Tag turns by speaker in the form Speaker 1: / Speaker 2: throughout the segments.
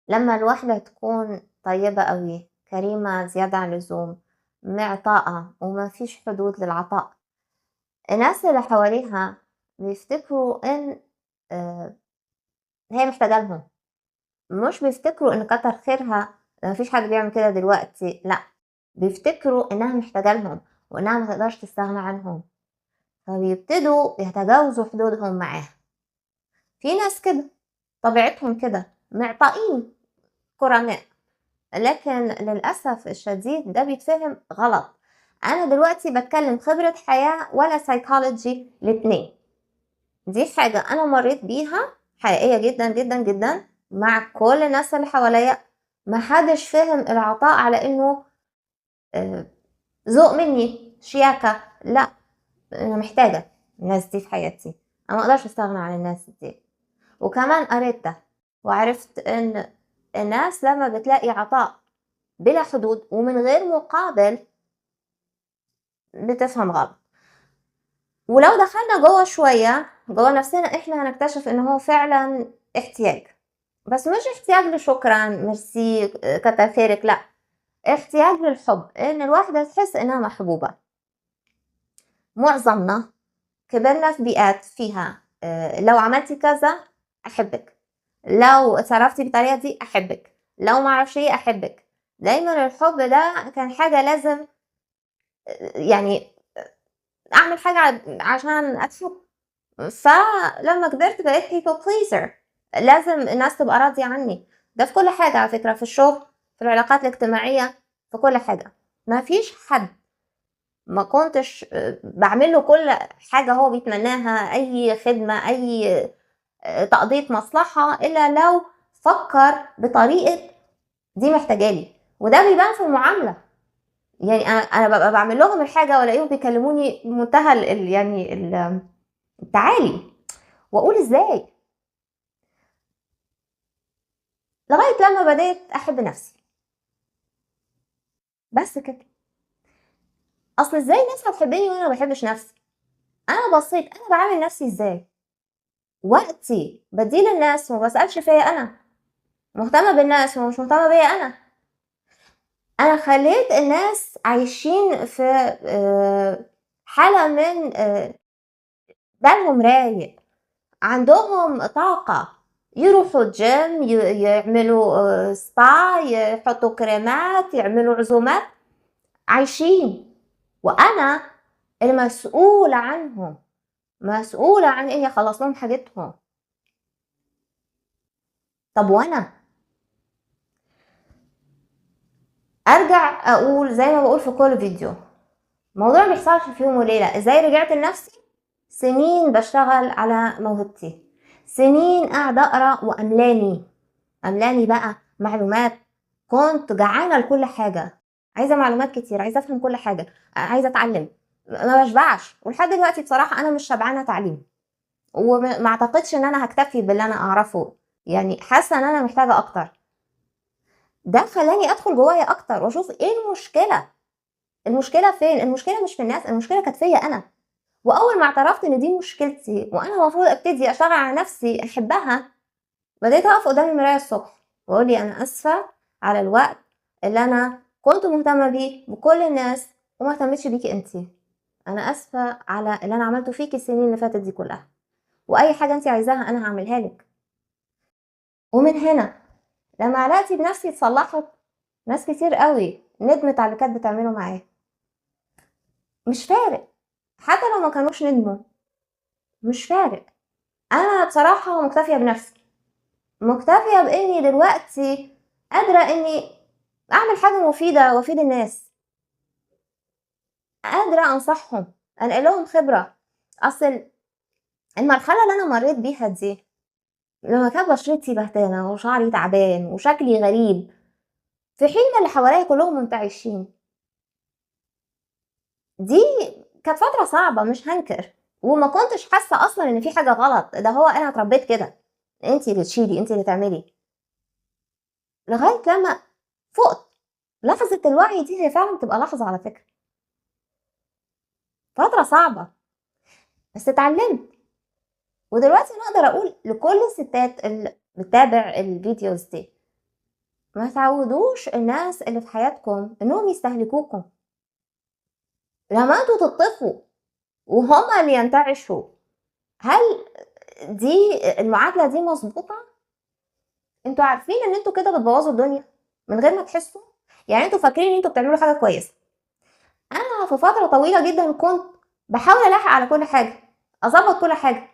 Speaker 1: لما الواحدة تكون طيبة قوي، كريمة زيادة عن اللزوم، معطاءة وما فيش حدود للعطاء، الناس اللي حواليها بيفتكروا إن هي محتاجة لهم، مش بيفتكروا إن كتر خيرها ما فيش حد بيعمل كده دلوقتي، لأ، بيفتكروا إنها محتاجة لهم وإنها ما تقدرش تستغنى عنهم، فبيبتدوا يتجاوزوا حدودهم معاها. في ناس كده طبيعتهم كده معطائين كرماء، لكن للأسف الشديد ده بيتفهم غلط. أنا دلوقتي بتكلم خبرة حياة ولا سايكولوجي، الاتنين. دي حاجة أنا مريت بيها حقيقية جدا جدا جدا مع كل الناس اللي حواليا. محدش فهم العطاء على إنه ذوق مني، شياكة، لا، أنا محتاجة الناس دي في حياتي، أنا مقدرش أستغنى عن الناس دي. وكمان قريت ده وعرفت إن الناس لما بتلاقي عطاء بلا حدود ومن غير مقابل بتفهم غلط. ولو دخلنا جوه شوية جوه نفسنا احنا هنكتشف ان هو فعلا احتياج، بس مش احتياج لشكرا ميرسي كتر خيرك، لا، احتياج للحب، ان الواحدة تحس انها محبوبة. معظمنا كبرنا في بيئات فيها لو عملتي كذا احبك، لو اتصرفتي بالطريقة دي احبك، لو معرفش ايه احبك. دايما الحب ده كان حاجة لازم يعني اعمل حاجة عشان اتحب. فلما كبرت بقيت people pleaser، لازم الناس تبقى راضية عني. ده في كل حاجة على فكرة، في الشغل، في العلاقات الاجتماعية، في كل حاجة. ما فيش حد ما كنتش بعمل له كل حاجة هو بيتمناها، أي خدمة، أي تقضية مصلحة، إلا لو فكر بطريقة دي محتاجالي. وده بيبان في المعاملة. يعني أنا ببقى بعمل لهم الحاجة ولاقيهم بيكلموني بمنتهى التعالي، وأقول إزاي؟ لغاية لما بدأت أحب نفسي، بس كده. أصل إزاي الناس هتحبني وأنا ما بحبش نفسي؟ أنا بصيت أنا بعامل نفسي إزاي، وقتي بديه للناس وما بسألش فيا أنا، مهتمة بالناس ومش مهتمة بيا أنا خليت الناس عايشين في حالة من بالهم رايق، عندهم طاقة، يروحوا الجيم، يعملوا سبا، يحطوا كريمات، يعملوا عزومات، عايشين. وأنا المسؤولة عنهم، مسؤولة عن إني أخلص لهم حاجتهم. طب وأنا أرجع أقول زي ما بقول في كل فيديو، موضوع بيحصلش في يوم وليلة. إزاي رجعت لنفسي؟ سنين بشتغل على موهبتي، سنين قاعدة أقرأ وأملاني بقى معلومات. كنت جعانة لكل حاجة، عايزة معلومات كتير، عايزة أفهم كل حاجة، عايزة أتعلم، ما بشبعش. ولحد دلوقتي بصراحة أنا مش شبعانة تعليم، وما اعتقدش ان انا هكتفي باللي انا اعرفه، يعني حاسه ان انا محتاجه اكتر. ده خلاني ادخل جوايا اكتر واشوف ايه المشكله فين. المشكله مش في الناس، المشكله كانت فيا انا. واول ما اعترفت ان دي مشكلتي وانا المفروض ابتدي اشتغل على نفسي احبها، بديت اقف قدام المرايه الصبح واقول لي انا اسفه على الوقت اللي انا كنت مهتمه بيه بكل الناس وما اهتمتش بيكي انتي. انا اسفه على اللي انا عملته فيكي السنين اللي فاتت دي كلها، واي حاجه انتي عايزاها انا هعملها لك. ومن هنا لما علاقتي بنفسي اتصلحت، ناس كتير قوي ندمت على اللي كانت بتعمله معايا. مش فارق، حتى لو ما كانوش ندموا، مش فارق. انا بصراحة مكتفية بنفسي، مكتفية باني دلوقتي قادرة اني اعمل حاجة مفيدة وافيد الناس، قادرة انصحهم، انقل لهم خبرة. اصل المرحلة اللي انا مريت بيها دي، لما كانت بشرتي بهتانة وشعري تعبان وشكلي غريب، في حين ما اللي حواليا كلهم منتعشين، دي كانت فترة صعبة مش هنكر. وما كنتش حاسة اصلا ان في حاجة غلط، ده هو انا اتربيت كده، انتي اللي تشيلي، انتي اللي تعملي. لغاية لما فقت. لحظة الوعي دي هي فعلا بتبقى لحظة على فكرة، فترة صعبة، بس اتعلمت. ودلوقتي انا اقدر اقول لكل الستات اللي بتتابع الفيديوز دي، ما تعودوش الناس اللي في حياتكم انهم يستهلكوكم. لما انتوا تطفوا وهما اللي ينتعشوا، هل دي المعادلة دي مظبوطة؟ انتوا عارفين ان انتوا كده بتبوظوا الدنيا من غير ما تحسوا. يعني انتوا فاكرين ان انتوا بتعملوا حاجة كويسة. انا في فترة طويلة جدا كنت بحاول الحق على كل حاجة، اظبط كل حاجة.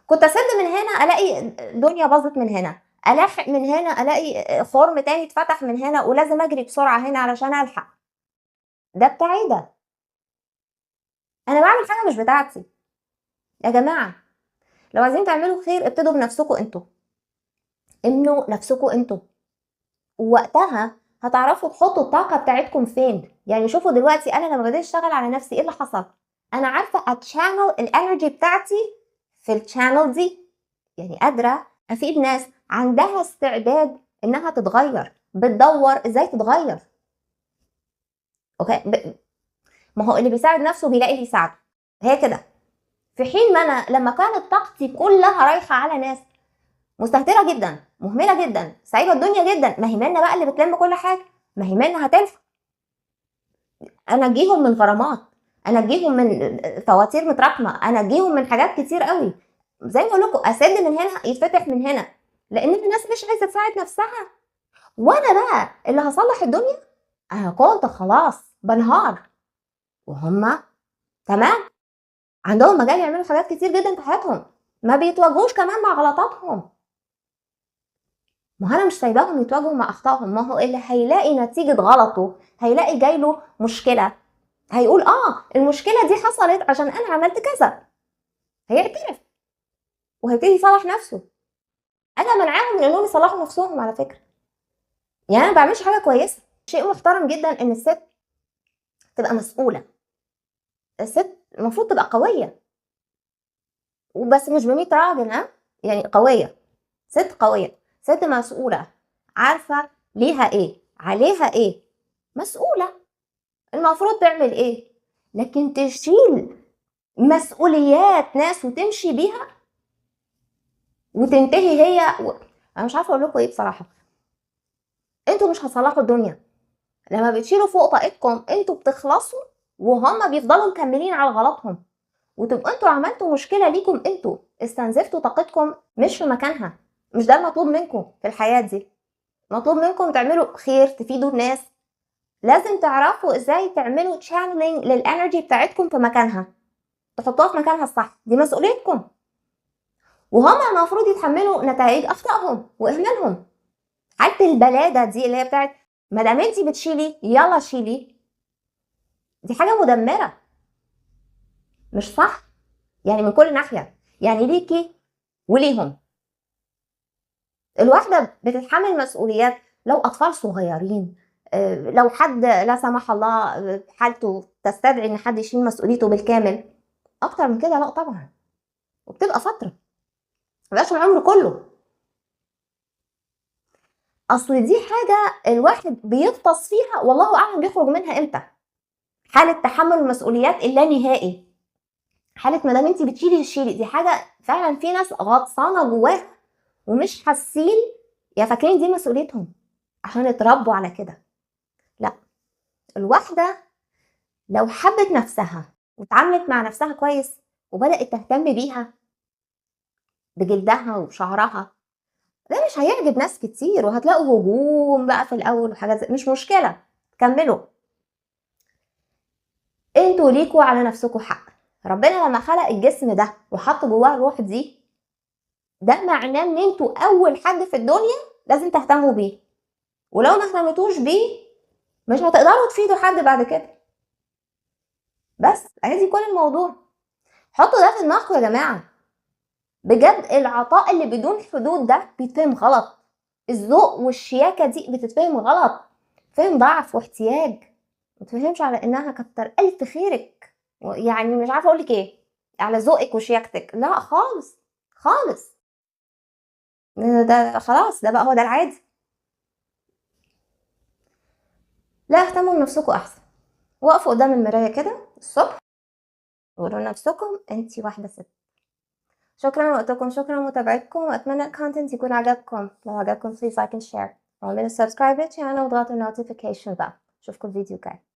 Speaker 1: كنت اسد من هنا الاقي الدنيا باظت من هنا، الحق من هنا الاقي خرم تاني اتفتح من هنا ولازم اجري بسرعة هنا علشان الحق. ده بتاعي ده، انا بعمل حاجة مش بتاعتي. يا جماعة لو عايزين تعملوا خير ابتدوا بنفسكم انتوا، امنوا نفسكم انتوا، ووقتها هتعرفوا تحطوا الطاقة بتاعتكم فين. يعني شوفوا دلوقتي انا لما بدأت اشتغل على نفسي ايه اللي حصل؟ انا عارفة اتشانل الانرجي بتاعتي في الشانل دي، يعني قادرة افيد ناس عندها استعداد انها تتغير، بتدور ازاي تتغير. اوكي ما هو اللي بيساعد نفسه بيلاقي اللي يساعده، هي كده. في حين ما انا لما كانت طاقتي كلها رايحة على ناس مستهترة جدا، مهملة جدا، سايبة الدنيا جدا، ما هي منى بقى اللي بتلم كل حاجة، ما هي منى هتلحق. انا اجيهم من غرامات، انا اجيهم من فواتير متراكمه، انا اجيهم من حاجات كتير قوي. زي ما اقول لكم اسد من هنا يتفتح من هنا، لان الناس مش عايزه تساعد نفسها. وانا بقى اللي هصلح الدنيا؟ انا كنت خلاص بنهار، وهم تمام عندهم مجال يعملوا حاجات كتير جدا في حياتهم، ما بيتواجهوش كمان مع غلطاتهم. ما هو انا مش سايباهم يتواجهوا مع اخطائهم. ما هو اللي هيلاقي نتيجه غلطه هيلاقي جايله مشكله، هيقول المشكله دي حصلت عشان انا عملت كذا، هيعترف وهيبتدي يصلح نفسه. انا منعاهم من انهم يصلحوا نفسهم على فكره. يعني انا ما بعملش حاجه كويسه. شيء محترم جدا ان الست تبقى مسؤوله، الست المفروض تبقى قويه، وبس مش ب100 راجل، يعني قويه، ست قويه، ست مسؤوله، عارفه ليها ايه عليها ايه، مسؤوله المفروض تعمل ايه. لكن تشيل مسؤوليات ناس وتمشي بيها وتنتهي انا مش عارفه اقول لكم ايه بصراحه. انتوا مش هتصلحوا الدنيا لما بتشيلوا فوق طاقتكم، انتوا بتخلصوا وهم بيفضلوا مكملين على غلطهم، وتبقوا انتوا عملتوا مشكله ليكم، انتوا استنزفتوا طاقتكم مش في مكانها. مش ده المطلوب منكم في الحياه دي. مطلوب منكم تعملوا خير، تفيدوا الناس. لازم تعرفوا ازاي تعملوا تشانلينج للانرجي بتاعتكم في مكانها، تحطوها في مكانها الصح. دي مسؤوليتكم، وهما المفروض يتحملوا نتائج اخطائهم واهمالهم. حتى البلاده دي اللي هي بتاعت ما دام انتي بتشيلي يلا شيلي، دي حاجه مدمره، مش صح. يعني من كل ناحيه، يعني ليكي وليهم. الواحده بتتحمل مسؤوليات لو اطفال صغيرين، لو حد لا سمح الله حالته تستدعي ان حد يشيل مسؤوليته بالكامل. اكتر من كده لا طبعا، وبتبقى فتره مبقاش العمر كله. اصل دي حاجه الواحد بيغطس فيها والله اعلم بيخرج منها امتى. حاله تحمل المسؤوليات اللانهائي، حاله ما دام انت بتشيلي تشيلي، دي حاجه فعلا في ناس غطسانه جواها ومش حاسين، يا فاكرين دي مسؤوليتهم عشان اتربوا على كده. لا، الواحده لو حبت نفسها واتعاملت مع نفسها كويس وبدات تهتم بيها بجلدها وشعرها، ده مش هيعجب ناس كتير وهتلاقوا هجوم بقى في الاول وحاجات مش مشكله، كملوا. انتوا ليكوا على نفسكوا حق. ربنا لما خلق الجسم ده وحط جواه الروح دي، ده معناه ان انتوا اول حد في الدنيا لازم تهتموا بيه، ولو ما اهتمتوش بيه مش هتقدروا تفيدوا حد بعد كده. بس ادي كل الموضوع. حطوا ده في دماغكم يا جماعه. بجد العطاء اللي بدون حدود ده بيتفهم غلط، الذوق والشياكه دي بتتفهم غلط، فهم ضعف واحتياج، ما تفهمش على انها كتر الف خيرك، يعني مش عارفه اقول لك ايه، على ذوقك وشياكتك، لا خالص خالص. ده خلاص ده بقى هو ده العادي. لا، اهتموا بنفسكم احسن. وقفوا قدام المرايه كده الصبح وقولوا لنفسكم انتي واحده ست. شكرا لوقتكم، شكرا لمتابعتكم، واتمنى الكونتنت يكون عجبكم. لو عجبكم please like and share. اعملوا سبسكرايب للقناة وضغطوا النوتيفيكيشن بقى. اشوفكم الفيديو الجاي.